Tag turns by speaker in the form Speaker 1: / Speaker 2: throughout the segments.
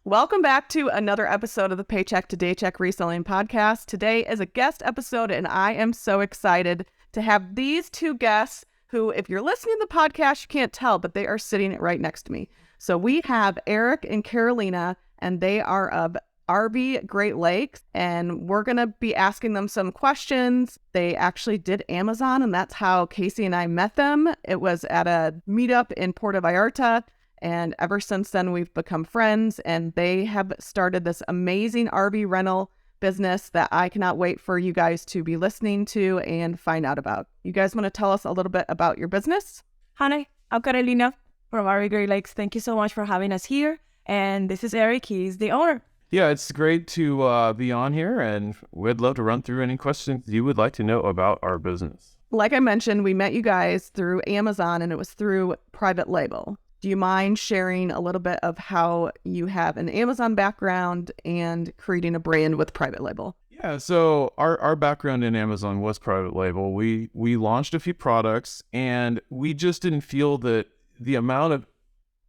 Speaker 1: Welcome back to another episode of the Paycheck to Daycheck Reselling Podcast. Today is a guest episode, and I am so excited to have these two guests who, if you're listening to the podcast, you can't tell, but they are sitting right next to me. So we have Eric and Carolina, and they are of RV Great Lakes, and we're going to be asking them some questions. They actually did Amazon, and that's how Casey and I met them. It was at a meetup in Puerto Vallarta. And ever since then, we've become friends, and they have started this amazing RV rental business that I cannot wait for you guys to be listening to and find out about. You guys want to tell us a little bit about your business?
Speaker 2: Hi, I'm Carolina from RV Great Lakes. Thank you so much for having us here. And this is Eric. He's the owner.
Speaker 3: Yeah, it's great to be on here, and we'd love to run through any questions you would like to know about our business.
Speaker 1: Like I mentioned, we met you guys through Amazon, and it was through private label. Do you mind sharing a little bit of how you have an Amazon background and creating a brand with private label?
Speaker 3: Yeah, so our background in Amazon was private label. We launched a few products, and we just didn't feel that the amount of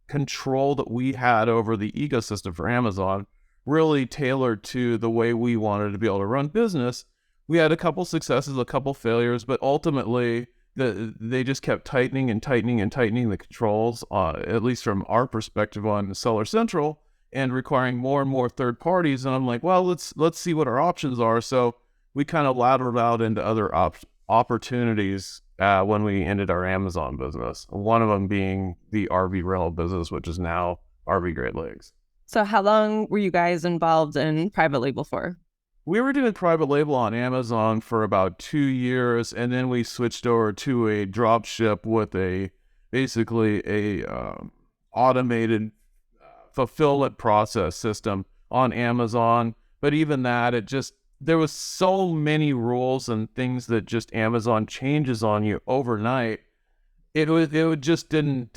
Speaker 3: control that we had over the ecosystem for Amazon really tailored to the way we wanted to be able to run business. We had a couple successes, a couple failures, but ultimately they just kept tightening the controls, at least from our perspective on Seller Central, and requiring more and more third parties. And I'm like, well, let's see what our options are. So we kind of latered out into other opportunities when we ended our Amazon business. One of them being the RV rental business, which is now RV Great Lakes.
Speaker 2: So how long were you guys involved in private label for?
Speaker 3: We were doing private label on Amazon for about 2 years, and then we switched over to a drop ship with basically a automated fulfillment process system on Amazon. But even that, there was so many rules and things that just Amazon changes on you overnight. It just didn't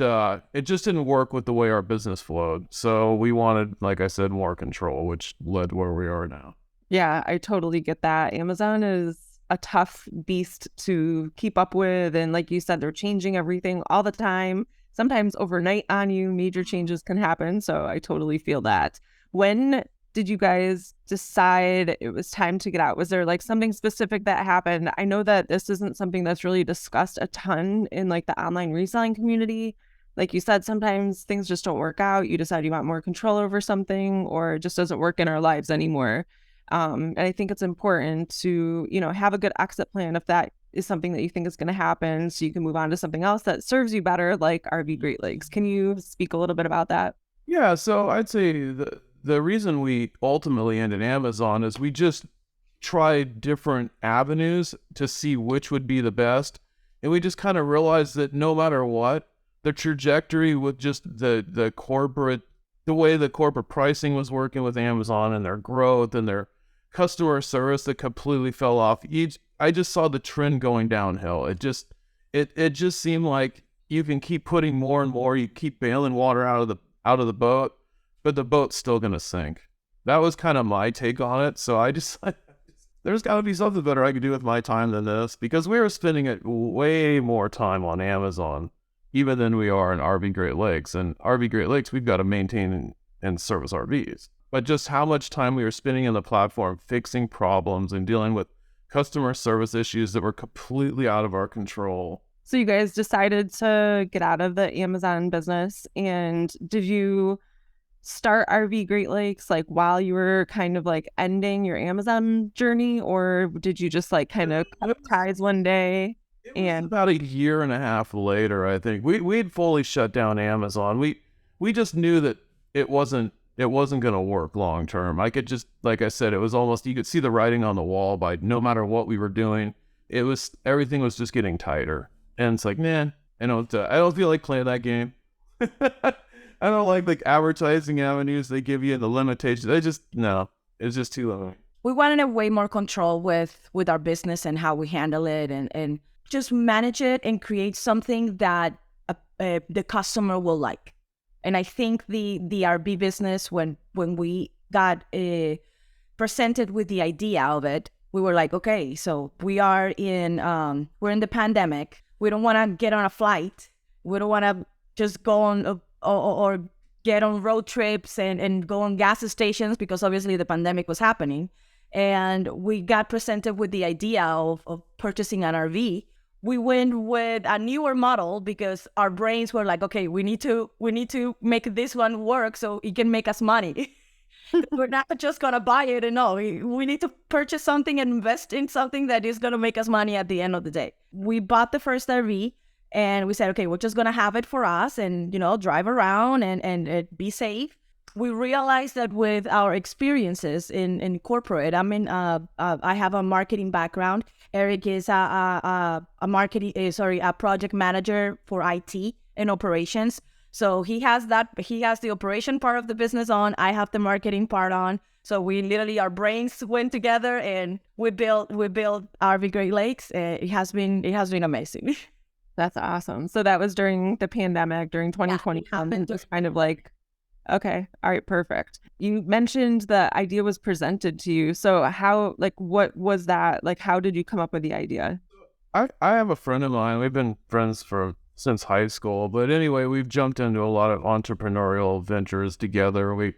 Speaker 3: work with the way our business flowed. So we wanted, like I said, more control, which led to where we are now.
Speaker 2: Yeah, I totally get that. Amazon is a tough beast to keep up with. And like you said, they're changing everything all the time. Sometimes overnight on you, major changes can happen. So I totally feel that. When did you guys decide it was time to get out? Was there like something specific that happened? I know that this isn't something that's really discussed a ton in like the online reselling community. Like you said, sometimes things just don't work out. You decide you want more control over something, or it just doesn't work in our lives anymore. And I think it's important to, have a good exit plan if that is something that you think is going to happen, so you can move on to something else that serves you better, like RV Great Lakes. Can you speak a little bit about that?
Speaker 3: Yeah, so I'd say the reason we ultimately ended Amazon is we just tried different avenues to see which would be the best. And we just kind of realized that no matter what, the trajectory with just the way the corporate pricing was working with Amazon and their growth and their customer service that completely fell off. I just saw the trend going downhill. It just seemed like you can keep putting more and more, you keep bailing water out of the boat, but the boat's still gonna sink. That was kind of my take on it. So I decided there's got to be something better I could do with my time than this, because we were spending way more time on Amazon even than we are in RV Great Lakes. And RV Great Lakes, we've got to maintain and service RVs. But just how much time we were spending on the platform fixing problems and dealing with customer service issues that were completely out of our control.
Speaker 2: So you guys decided to get out of the Amazon business. And did you start RV Great Lakes like while you were kind of like ending your Amazon journey, or did you just like kind of cut ties one day?
Speaker 3: And about a year and a half later, I think we'd fully shut down Amazon. We just knew that it wasn't going to work long term. I could just, like I said, it was almost, you could see the writing on the wall by no matter what we were doing. Everything was just getting tighter. And it's like, man, I don't feel like playing that game. I don't like advertising avenues they give you and the limitations. It's just too long.
Speaker 4: We wanted way more control with our business and how we handle it, and just manage it and create something that the customer will like. And I think the RV business, when we got presented with the idea of it, we were like, okay, so we're in the pandemic. We don't want to get on a flight. We don't want to just go on or get on road trips and go on gas stations because obviously the pandemic was happening. And we got presented with the idea of purchasing an RV. We went with a newer model because our brains were like, okay, we need to make this one work so it can make us money. We're not just going to buy it and no, we need to purchase something and invest in something that is going to make us money at the end of the day. We bought the first RV and we said, okay, we're just going to have it for us and, drive around and be safe. We realized that with our experiences in corporate, I have a marketing background. Eric is a project manager for IT and operations. So he has the operation part of the business on. I have the marketing part on. So we literally, our brains went together and we built RV Great Lakes. It has been amazing.
Speaker 2: That's awesome. So that was during the pandemic, during 2020, and just kind of like, okay, all right, perfect. You mentioned the idea was presented to you. So how, what was that? How did you come up with the idea?
Speaker 3: I have a friend of mine. We've been friends since high school. But anyway, we've jumped into a lot of entrepreneurial ventures together.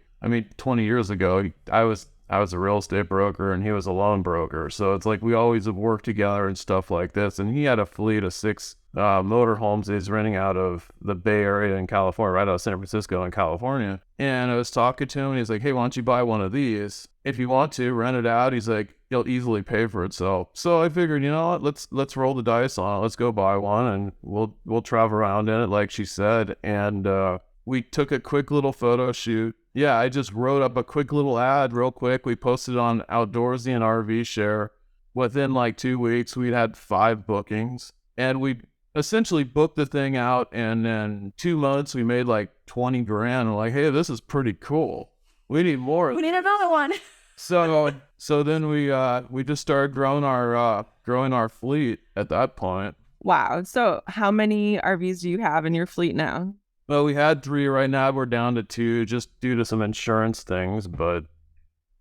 Speaker 3: 20 years ago, I was a real estate broker and he was a loan broker. So it's like we always have worked together and stuff like this. And he had a fleet of 6 motorhomes he's renting out of the Bay Area in California, right out of San Francisco in California. And I was talking to him and he's like, hey, why don't you buy one of these? If you want to, rent it out. He's like, you'll easily pay for itself. So I figured, you know what, let's roll the dice on it. Let's go buy one and we'll travel around in it like she said. And we took a quick little photo shoot. Yeah, I just wrote up a quick little ad real quick. We posted on Outdoorsy and RV Share. Within 2 weeks, we'd had 5 bookings. And we essentially booked the thing out. And then 2 months, we made $20 grand. We're like, hey, this is pretty cool. We need more.
Speaker 4: We need another one.
Speaker 3: So then we just started growing our fleet at that point.
Speaker 2: Wow. So how many RVs do you have in your fleet now?
Speaker 3: Well, we had 3. Right now we're down to 2 just due to some insurance things. But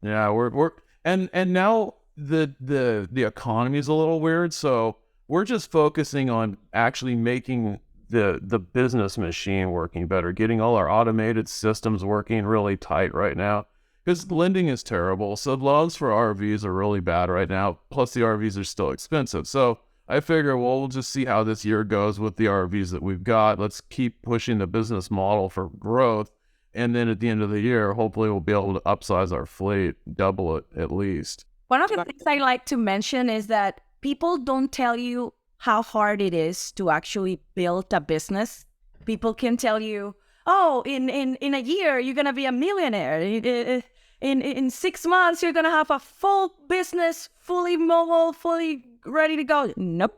Speaker 3: yeah, we're and now the economy is a little weird. So we're just focusing on actually making the business machine working better, getting all our automated systems working really tight right now. Because lending is terrible. So loans for RVs are really bad right now. Plus the RVs are still expensive. So I figure, we'll just see how this year goes with the RVs that we've got. Let's keep pushing the business model for growth. And then at the end of the year, hopefully we'll be able to upsize our fleet, double it at least.
Speaker 4: One of the things I like to mention is that people don't tell you how hard it is to actually build a business. People can tell you, oh, in a year, you're going to be a millionaire. In 6 months, you're going to have a full business, fully mobile, fully ready to go. Nope.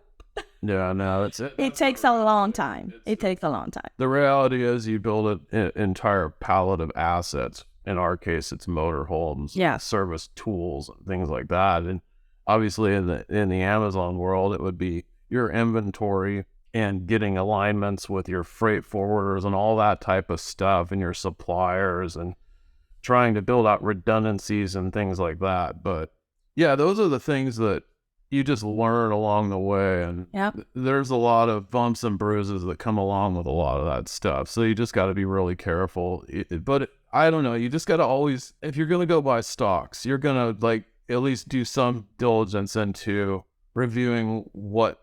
Speaker 3: Yeah, no, it's it.
Speaker 4: It takes a long time. It takes a long time.
Speaker 3: The reality is you build an entire palette of assets. In our case, it's motorhomes, service tools, and things like that. And obviously in the Amazon world, it would be your inventory and getting alignments with your freight forwarders and all that type of stuff and your suppliers and trying to build out redundancies and things like that. But yeah, those are the things that you just learn along the way. And there's a lot of bumps and bruises that come along with a lot of that stuff. So you just got to be really careful. But I don't know, you just got to always, if you're going to go buy stocks, you're going to at least do some diligence into reviewing what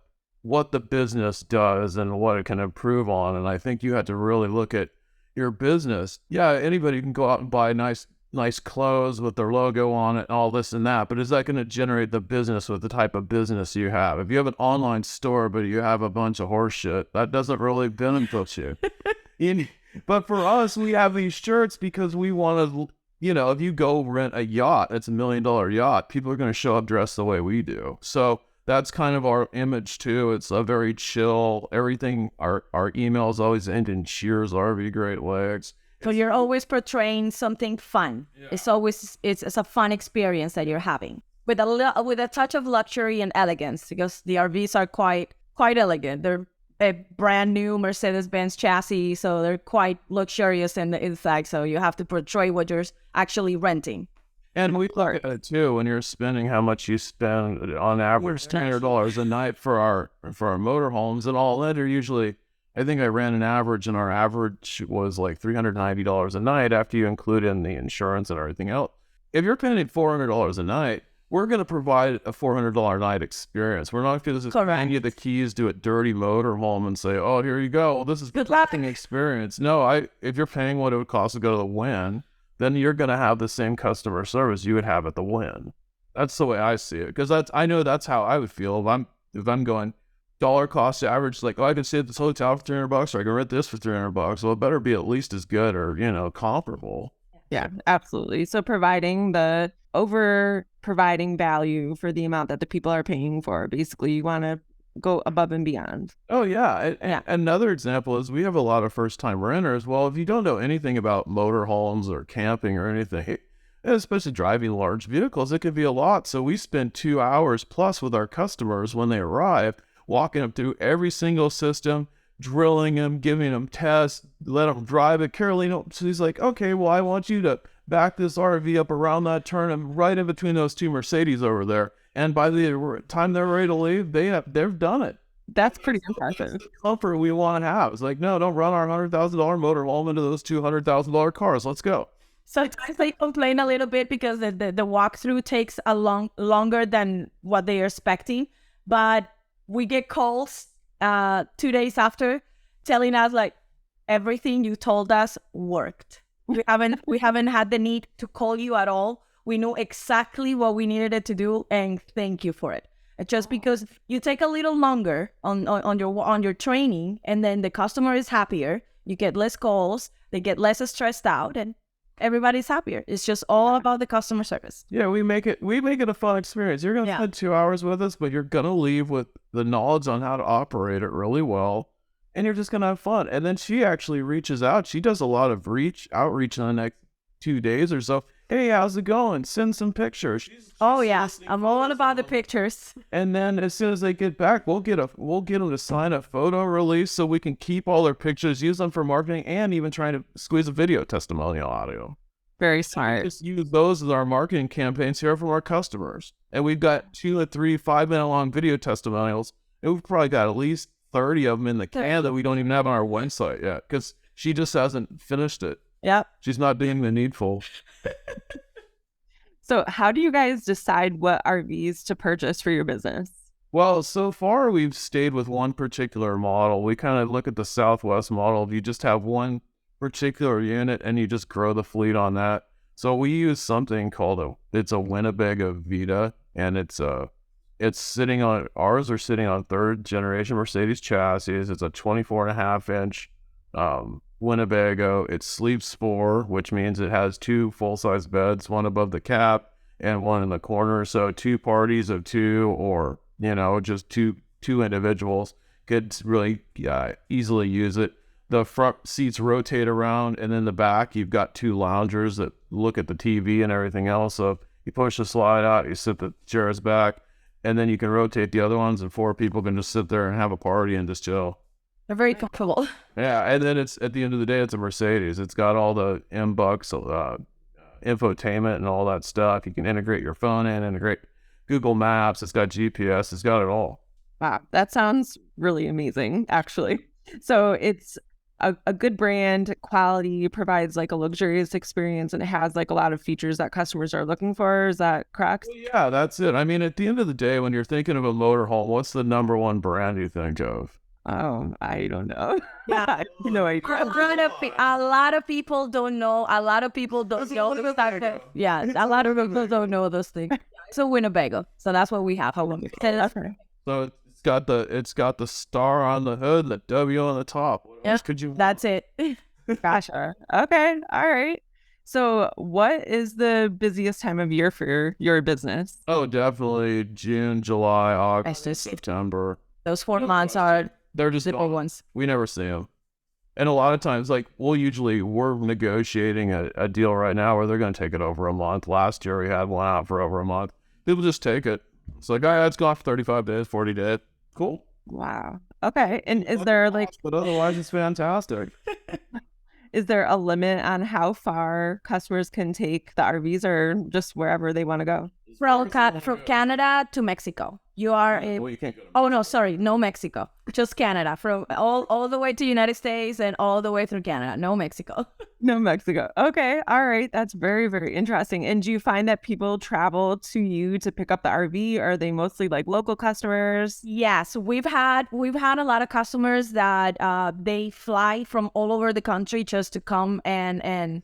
Speaker 3: the business does and what it can improve on. And I think you have to really look at your business. Yeah, anybody can go out and buy nice clothes with their logo on it and all this and that, but is that going to generate the business with the type of business you have? If you have an online store but you have a bunch of horse shit, that doesn't really benefit you. But for us, we have these shirts because we want to, if you go rent a yacht, it's $1 million yacht, people are going to show up dressed the way we do. So that's kind of our image too. It's a very chill, everything, our emails always end in cheers, RV Great Lakes.
Speaker 4: So you're always portraying something fun. Yeah. It's a fun experience that you're having with a touch of luxury and elegance, because the RVs are quite elegant. They're a brand new Mercedes-Benz chassis, so they're quite luxurious in the inside. So you have to portray what you're actually renting.
Speaker 3: And we look at it too, when you're spending how much you spend on average $200 a night for our motorhomes, and all that are usually I think I ran an average, and our average was like $390 a night after you include in the insurance and everything else. If you're paying $400 a night, we're going to provide a $400 a night experience. We're not going to just hand you the keys to a dirty motorhome and say, "Oh, here you go. Well, this is
Speaker 4: Good luck."
Speaker 3: an experience." No, if you're paying what it would cost to go to the Wynn, then you're going to have the same customer service you would have at the Wynn. That's the way I see it, because I know that's how I would feel if I'm going dollar cost average, like, oh, I can stay at this hotel for $300, or I can rent this for $300. Well, it better be at least as good or, comparable.
Speaker 2: Yeah, absolutely. So providing value for the amount that the people are paying for. Basically, you want to go above and beyond.
Speaker 3: Oh, yeah. Another example is we have a lot of first-time renters. Well, if you don't know anything about motorhomes or camping or anything, especially driving large vehicles, it could be a lot. So we spend 2 hours plus with our customers when they arrive, walking them through every single system, drilling them, giving them tests, let them drive it. Carolina, she's like, "Okay, well, I want you to back this RV up around that turn and right in between those two Mercedes over there." And by the time they're ready to leave, they've done it.
Speaker 2: That's pretty impressive.
Speaker 3: That's the comfort we want to have. It's like, no, don't run our $100,000 motorhome into those $200,000 cars. Let's go.
Speaker 4: Sometimes they complain a little bit because the walkthrough takes longer than what they are expecting, but we get calls 2 days after telling us like everything you told us worked. We haven't had the need to call you at all. We know exactly what we needed it to do, and thank you for it. Just because you take a little longer on your training, and then the customer is happier, you get less calls, they get less stressed out, and everybody's happier. It's just all about the customer service.
Speaker 3: Yeah, we make it a fun experience. You're gonna spend 2 hours with us, but you're gonna leave with the knowledge on how to operate it really well, and you're just gonna have fun. And then she actually reaches out. She does a lot of outreach in the next 2 days or so. "Hey, how's it going? Send some pictures."
Speaker 4: Oh yeah, I'm all about the pictures.
Speaker 3: And then as soon as they get back, we'll get them to sign a photo release so we can keep all their pictures, use them for marketing, and even trying to squeeze a video testimonial out of them.
Speaker 2: Very smart.
Speaker 3: Just use those as our marketing campaigns here from our customers. And we've got 2 or 3 5-minute long video testimonials, and we've probably got at least 30 of them in the can that we don't even have on our website yet, because she just hasn't finished it.
Speaker 4: Yep.
Speaker 3: She's not doing the needful.
Speaker 2: So how do you guys decide what RVs to purchase for your business?
Speaker 3: Well, so far we've stayed with one particular model. We kind of look at the Southwest model. You just have one particular unit and you just grow the fleet on that. So we use something called it's a Winnebago Vita, and ours are sitting on 3rd generation Mercedes chassis. It's a 24.5-inch Winnebago. It sleeps 4, which means it has 2 full-size beds, one above the cap and one in the corner. So 2 parties of 2, or just two individuals could really easily use it. The front seats rotate around, and in the back you've got 2 loungers that look at the TV and everything else. So you push the slide out, you sit the chairs back, and then you can rotate the other ones, and 4 people can just sit there and have a party and just chill.
Speaker 4: They're very comfortable.
Speaker 3: Yeah, and then it's at the end of the day, it's a Mercedes. It's got all the M-Bucks, infotainment and all that stuff. You can integrate your phone in, integrate Google Maps. It's got GPS. It's got it all.
Speaker 2: Wow, that sounds really amazing, actually. So it's a good brand, quality, provides like a luxurious experience, and it has like a lot of features that customers are looking for. Is that correct?
Speaker 3: Well, yeah, that's it. I mean, at the end of the day, when you're thinking of a motorhome, what's the number one brand you think of?
Speaker 2: Oh, I don't know.
Speaker 4: Yeah.
Speaker 2: I have no idea.
Speaker 4: A lot of people don't know. A lot of people don't know. Yeah, a lot of people don't know those things. It's a Winnebago, so that's what we have.
Speaker 3: So it's got the star on the hood, the W on the top. What else could you?
Speaker 4: That's it.
Speaker 2: Gotcha. Okay. All right. So what is the busiest time of year for your business?
Speaker 3: Oh, definitely June, July, August, September.
Speaker 4: Those 4 months are
Speaker 3: they're just
Speaker 4: zipper ones.
Speaker 3: We never see them. And a lot of times, like, we're negotiating a deal right now where they're going to take it over a month. Last year, we had one out for over a month. People just take it. It's like, it's gone for 35 days, 40 days. Cool.
Speaker 2: Wow. Okay. And is there
Speaker 3: but otherwise it's fantastic.
Speaker 2: Is there a limit on how far customers can take the RVs, or just wherever they want to go?
Speaker 4: From Canada to Mexico. You are
Speaker 3: Well, you can't go to
Speaker 4: oh no, sorry, no Mexico, just Canada, from all the way to United States and all the way through Canada, no Mexico.
Speaker 2: No, Mexico. Okay. All right. That's very, very interesting. And do you find that people travel to you to pick up the RV? Or are they mostly like local customers?
Speaker 4: Yes, we've had a lot of customers that they fly from all over the country just to come and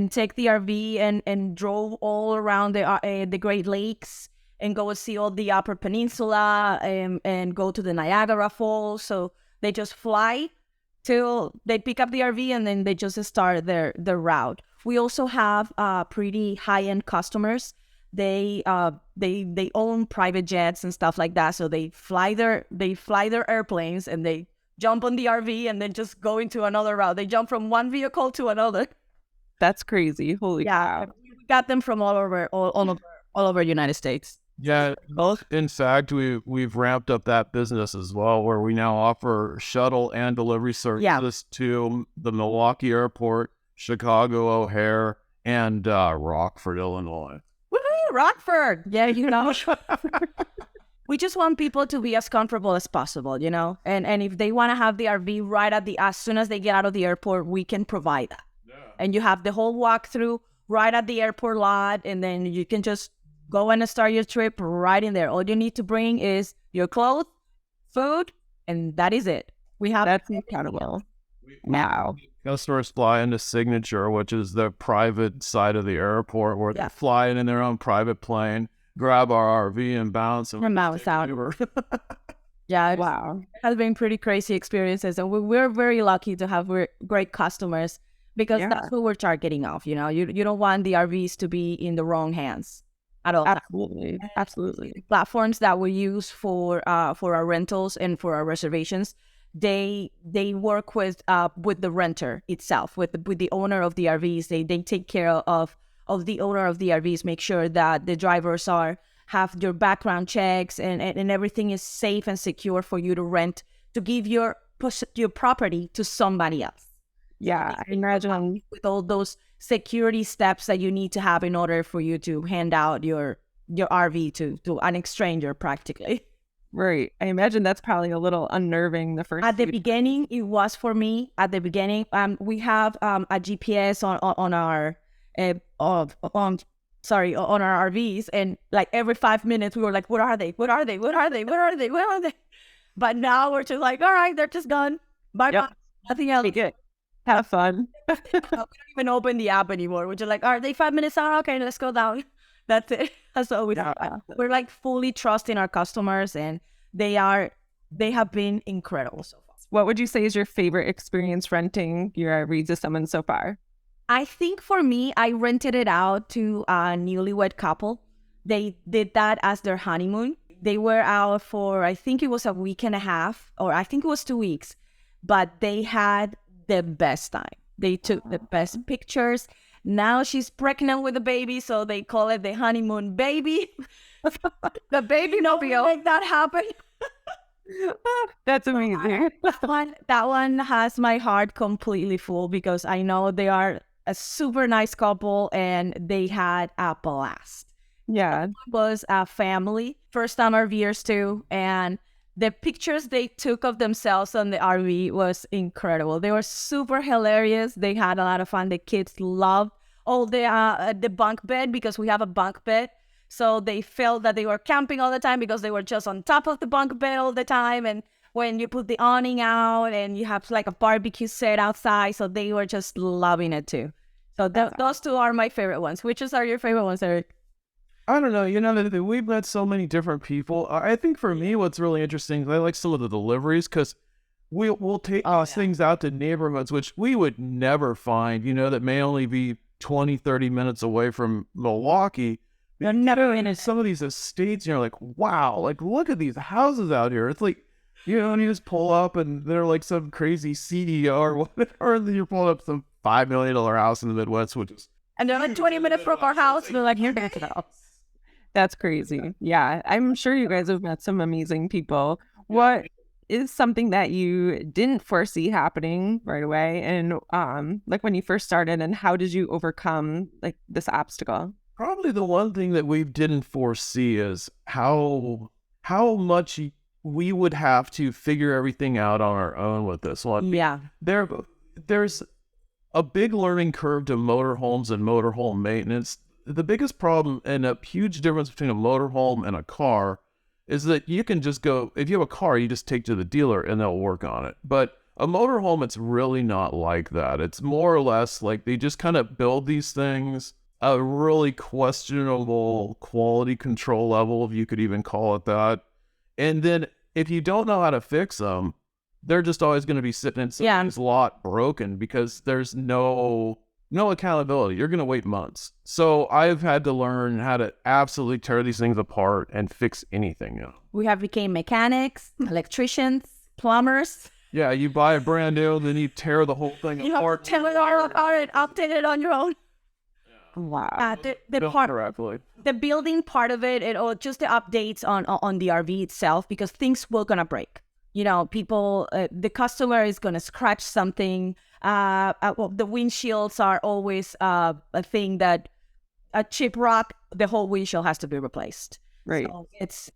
Speaker 4: take the RV and drove all around the Great Lakes and go see all the Upper Peninsula and go to the Niagara Falls. So they just fly till they pick up the RV and then they just start their route. We also have pretty high-end customers. They own private jets and stuff like that. So they fly their airplanes and they jump on the RV and then just go into another route. They jump from one vehicle to another.
Speaker 2: That's crazy. Holy
Speaker 4: Yeah,
Speaker 2: cow.
Speaker 4: we got them from all over United States.
Speaker 3: Yeah, in fact, we've ramped up that business as well, where we now offer shuttle and delivery services to the Milwaukee Airport, Chicago O'Hare, and Rockford, Illinois.
Speaker 4: Woohoo, Rockford! Yeah, we just want people to be as comfortable as possible, And if they want to have the RV right as soon as they get out of the airport, we can provide that.
Speaker 3: Yeah.
Speaker 4: And you have the whole walkthrough right at the airport lot, and then you can just go and start your trip right in there. All you need to bring is your clothes, food, and that is it. We have
Speaker 2: That's incredible. Wow.
Speaker 3: Customers fly into Signature, which is the private side of the airport, where they fly in their own private plane, grab our RV and bounce.
Speaker 4: From mouse out. Yeah,
Speaker 2: Wow.
Speaker 4: it has been pretty crazy experiences, and we're very lucky to have great customers because that's who we're targeting off. You don't want the RVs to be in the wrong hands at all.
Speaker 2: Absolutely. Absolutely.
Speaker 4: Platforms that we use for our rentals and for our reservations, they work with the renter itself, with the owner of the RVs. They take care of the owner of the RVs, make sure that the drivers have your background checks and everything is safe and secure for you to rent, to give your property to somebody else.
Speaker 2: Yeah, I imagine.
Speaker 4: With all those security steps that you need to have in order for you to hand out your RV to an stranger, practically.
Speaker 2: Right. I imagine that's probably a little unnerving the first
Speaker 4: At the
Speaker 2: few-
Speaker 4: beginning, it was for me. At the beginning, we have a GPS on our on our RVs, and like every 5 minutes we were like, "What are they? What are they? What are they? What are they? What are they?" But now we're just like, "All right, they're just gone. Bye bye. Nothing else."
Speaker 2: Be good. Have fun.
Speaker 4: We don't even open the app anymore. We're just like, "Are they 5 minutes out? Okay, let's go down." That's it. That's all we do. We're like fully trusting our customers, and they have been incredible so far.
Speaker 2: What would you say is your favorite experience renting your RV to someone so far?
Speaker 4: I think for me, I rented it out to a newlywed couple. They did that as their honeymoon. They were out for, I think it was a week and a half, or I think it was 2 weeks, but they had the best time. They took the best pictures. Now she's pregnant with a baby, so they call it the honeymoon baby.
Speaker 1: The baby mobile.
Speaker 4: Make that happen.
Speaker 2: That's amazing.
Speaker 4: That one has my heart completely full because I know they are a super nice couple and they had a blast.
Speaker 2: Yeah.
Speaker 4: It was a family, first time RVers too, and the pictures they took of themselves on the RV was incredible. They were super hilarious. They had a lot of fun. The kids loved all the bunk bed because we have a bunk bed. So they felt that they were camping all the time because they were just on top of the bunk bed all the time. And when you put the awning out and you have like a barbecue set outside, so they were just loving it too. So those two are my favorite ones. Which are your favorite ones, Eric?
Speaker 3: I don't know. We've met so many different people. I think for me, what's really interesting is I like some of the deliveries because we'll take these things out to neighborhoods, which we would never find, that may only be 20, 30 minutes away from Milwaukee.
Speaker 4: You're never in it.
Speaker 3: Some of these estates, you're like, wow, like look at these houses out here. It's like, and you just pull up and they're like some crazy CEO or whatever, and then you're pulling up some $5 million house in the Midwest, which is...
Speaker 4: And they're like 20 minutes from our house. They're like, you're going to house.
Speaker 2: That's crazy. Yeah. I'm sure you guys have met some amazing people. What is something that you didn't foresee happening right away? And like when you first started, and how did you overcome like this obstacle?
Speaker 3: Probably the one thing that we didn't foresee is how how much we would have to figure everything out on our own with this one.
Speaker 4: Yeah.
Speaker 3: There's a big learning curve to motorhomes and motorhome maintenance. The biggest problem and a huge difference between a motorhome and a car is that you can just go, if you have a car, you just take to the dealer and they'll work on it. But a motorhome, it's really not like that. It's more or less like they just kind of build these things, a really questionable quality control level, if you could even call it that. And then if you don't know how to fix them, they're just always going to be sitting in somebody's lot broken because there's no accountability. You're going to wait months. So I've had to learn how to absolutely tear these things apart and fix anything.
Speaker 4: We have become mechanics, electricians, plumbers.
Speaker 3: Yeah, you buy a brand new, then you tear the whole thing
Speaker 4: You
Speaker 3: apart.
Speaker 4: have to tear it all apart and update it on your own.
Speaker 2: Wow.
Speaker 4: The building part of it, or just the updates on the RV itself, because things will gonna break. You know, people, the customer is gonna scratch something. Well, the windshields are always a thing that a chip rock, the whole windshield has to be replaced.
Speaker 2: Right.
Speaker 4: So it's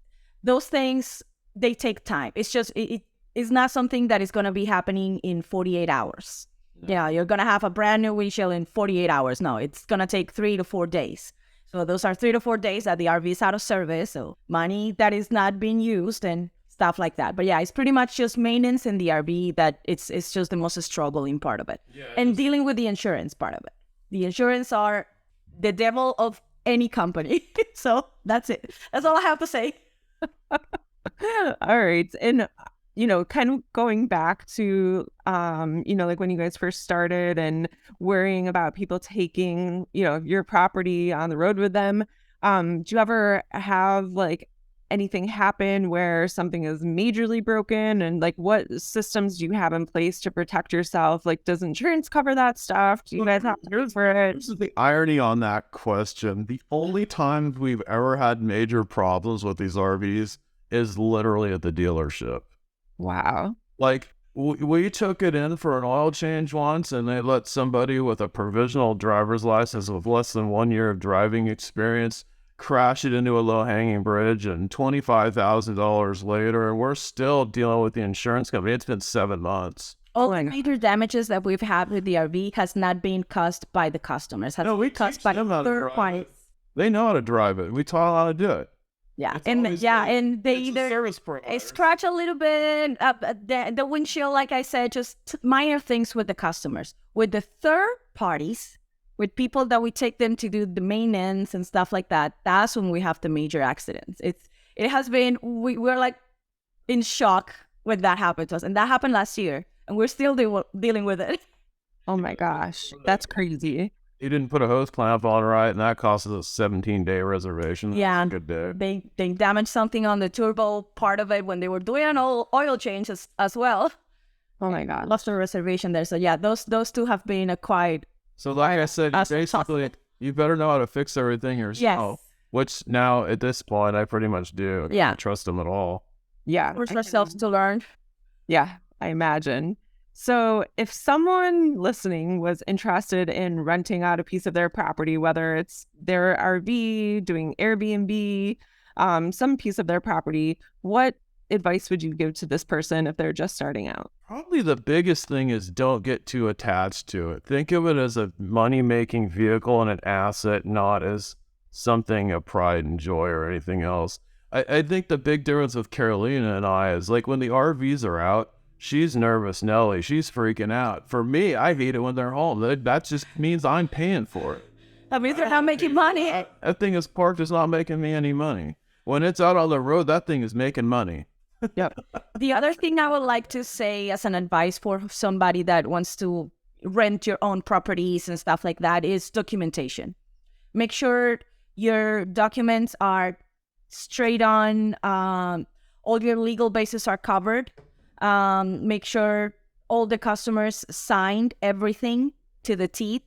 Speaker 4: those things. They take time. It's just it's not something that is gonna be happening in 48 hours. Yeah, you're going to have a brand new windshield in 48 hours. No, it's going to take 3 to 4 days. So those are 3 to 4 days that the RV is out of service. So money that is not being used and stuff like that. But yeah, it's pretty much just maintenance in the RV that it's just the most struggling part of it. Yeah, and dealing with the insurance part of it. The insurance are the devil of any company. So that's it. That's all I have to say.
Speaker 2: All right. And kind of going back to, like when you guys first started and worrying about people taking, your property on the road with them. Do you ever have like anything happen where something is majorly broken, and like what systems do you have in place to protect yourself? Like, does insurance cover that stuff? Do you guys have to for it?
Speaker 3: This is the irony on that question. The only time we've ever had major problems with these RVs is literally at the dealership.
Speaker 2: Wow.
Speaker 3: Like, we took it in for an oil change once, and they let somebody with a provisional driver's license with less than 1 year of driving experience crash it into a low-hanging bridge, and $25,000 later, and we're still dealing with the insurance company. It's been 7 months.
Speaker 4: All the major damages that we've had with the RV has not been caused by the customers. Has been caused by third parties.
Speaker 3: They know how to drive it. We taught them how to do it.
Speaker 4: Yeah, and they either scratch a little bit, the windshield, like I said, just minor things with the customers. With the third parties, with people that we take them to do the maintenance and stuff like that, that's when we have the major accidents. It has been, we're like in shock when that happened to us. And that happened last year, and we're still dealing with it.
Speaker 2: Oh my gosh, that's crazy.
Speaker 3: You didn't put a hose clamp on right, and that cost us a 17-day reservation.
Speaker 4: Yeah,
Speaker 3: good day.
Speaker 4: They damaged something on the turbo part of it when they were doing an oil change as well.
Speaker 2: Oh my God,
Speaker 4: lost a reservation there. So yeah, those two have been quite.
Speaker 3: So like I said, basically, you better know how to fix everything yourself.
Speaker 4: Yes.
Speaker 3: Which now at this point I pretty much do. I can't trust them at all.
Speaker 2: Yeah,
Speaker 4: force ourselves to learn.
Speaker 2: Yeah, I imagine. So if someone listening was interested in renting out a piece of their property, whether it's their RV, doing Airbnb, some piece of their property, what advice would you give to this person if they're just starting out?
Speaker 3: Probably the biggest thing is don't get too attached to it. Think of it as a money-making vehicle and an asset, not as something of pride and joy or anything else. I think the big difference with Carolina and I is like when the RVs are out, she's nervous, Nelly. She's freaking out. For me, I hate it when they're home. That just means I'm paying for it.
Speaker 4: That means they're not making money.
Speaker 3: That thing is parked. It's not making me any money. When it's out on the road, that thing is making money.
Speaker 2: Yep.
Speaker 4: The other thing I would like to say as an advice for somebody that wants to rent your own properties and stuff like that is documentation. Make sure your documents are straight on. All your legal bases are covered. Make sure all the customers signed everything to the teeth.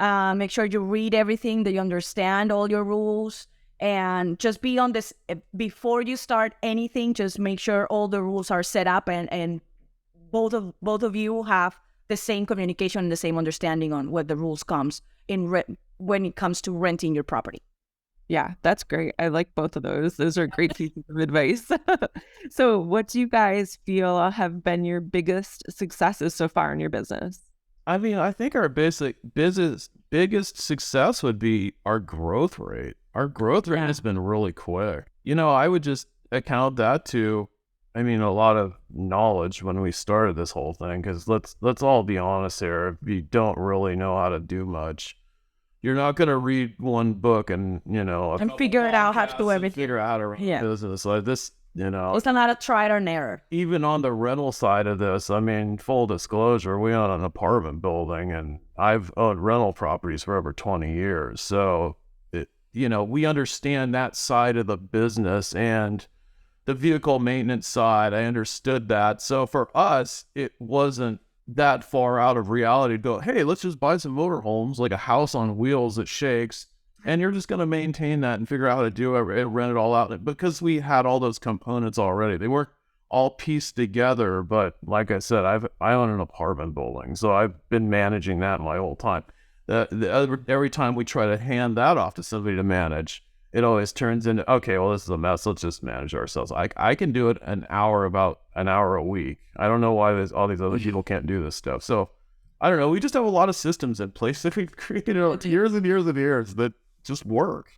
Speaker 4: Make sure you read everything, that you understand all your rules, and just be on this before you start anything. Just make sure all the rules are set up and both of you have the same communication and the same understanding on what the rules comes in when it comes to renting your property.
Speaker 2: Yeah, that's great. I like both of those. Those are great pieces of advice. So, what do you guys feel have been your biggest successes so far in your business?
Speaker 3: I mean, I think our biggest success would be our growth rate. Our growth rate has been really quick. I would just account that to, I mean, a lot of knowledge when we started this whole thing. Because let's all be honest here. If you don't really know how to do much, you're not going to read one book and
Speaker 4: And figure it out how to do everything.
Speaker 3: figure out how to run a business like this.
Speaker 4: It's a lot of trial and error.
Speaker 3: Even on the rental side of this, I mean, full disclosure, we own an apartment building, and I've owned rental properties for over 20 years. So, we understand that side of the business, and the vehicle maintenance side, I understood that. So for us, it wasn't that far out of reality to go, hey, let's just buy some motorhomes, like a house on wheels that shakes, and you're just going to maintain that and figure out how to do it and rent it all out. Because we had all those components already. They weren't all pieced together, but like I said, I own an apartment building, so I've been managing that my whole time. Every time we try to hand that off to somebody to manage, it always turns into, okay, well, this is a mess. Let's just manage ourselves. I can do it about an hour a week. I don't know why all these other people can't do this stuff. So I don't know. We just have a lot of systems in place that we've created over years and years and years that just work.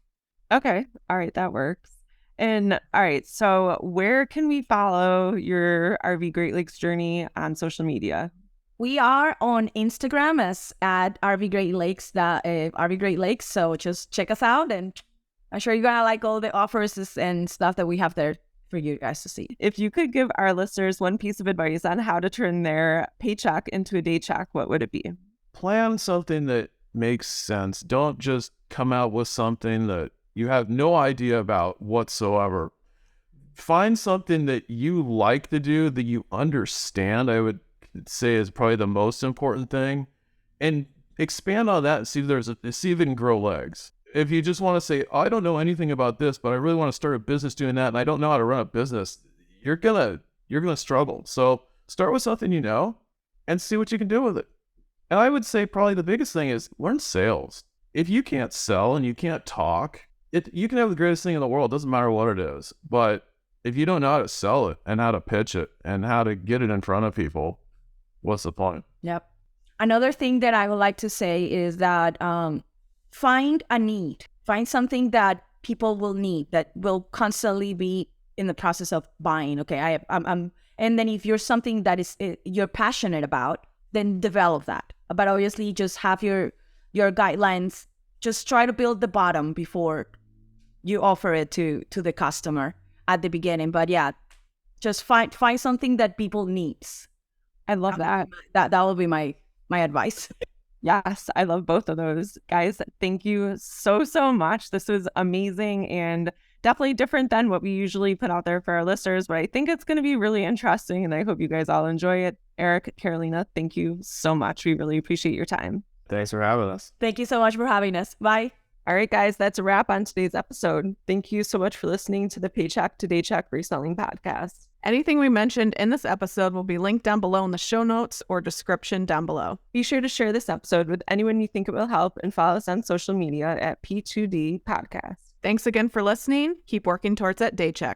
Speaker 2: Okay. All right. That works. And all right. So where can we follow your RV Great Lakes journey on social media?
Speaker 4: We are on Instagram as at RV Great Lakes, RV Great Lakes. So just check us out, and I'm sure you're going to like all the offers and stuff that we have there for you guys to see.
Speaker 2: If you could give our listeners one piece of advice on how to turn their paycheck into a day check, what would it be?
Speaker 3: Plan something that makes sense. Don't just come out with something that you have no idea about whatsoever. Find something that you like to do, that you understand, I would say is probably the most important thing, and expand on that and see if it can grow legs. If you just want to say, I don't know anything about this, but I really want to start a business doing that, and I don't know how to run a business, you're gonna struggle. So start with something you know and see what you can do with it. And I would say probably the biggest thing is learn sales. If you can't sell and you can't talk, you can have the greatest thing in the world. It doesn't matter what it is. But if you don't know how to sell it and how to pitch it and how to get it in front of people, what's the point?
Speaker 4: Yep. Another thing that I would like to say is that find a need. Find something that people will need, that will constantly be in the process of buying. Okay, I'm and then if you're something that is you're passionate about, then develop that. But obviously, just have your guidelines. Just try to build the bottom before you offer it to the customer at the beginning. But yeah, just find something that people needs.
Speaker 2: I love that.
Speaker 4: That will be my advice.
Speaker 2: Yes, I love both of those. Guys, thank you so much. This was amazing and definitely different than what we usually put out there for our listeners, but I think it's going to be really interesting, and I hope you guys all enjoy it. Eric, Carolina, thank you so much. We really appreciate your time.
Speaker 3: Thanks for having us.
Speaker 4: Thank you so much for having us. Bye.
Speaker 2: All right, guys, that's a wrap on today's episode. Thank you so much for listening to the Paycheck to Daycheck Reselling Podcast.
Speaker 1: Anything we mentioned in this episode will be linked down below in the show notes or description down below.
Speaker 2: Be sure to share this episode with anyone you think it will help, and follow us on social media at P2D Podcast.
Speaker 1: Thanks again for listening. Keep working towards that day check.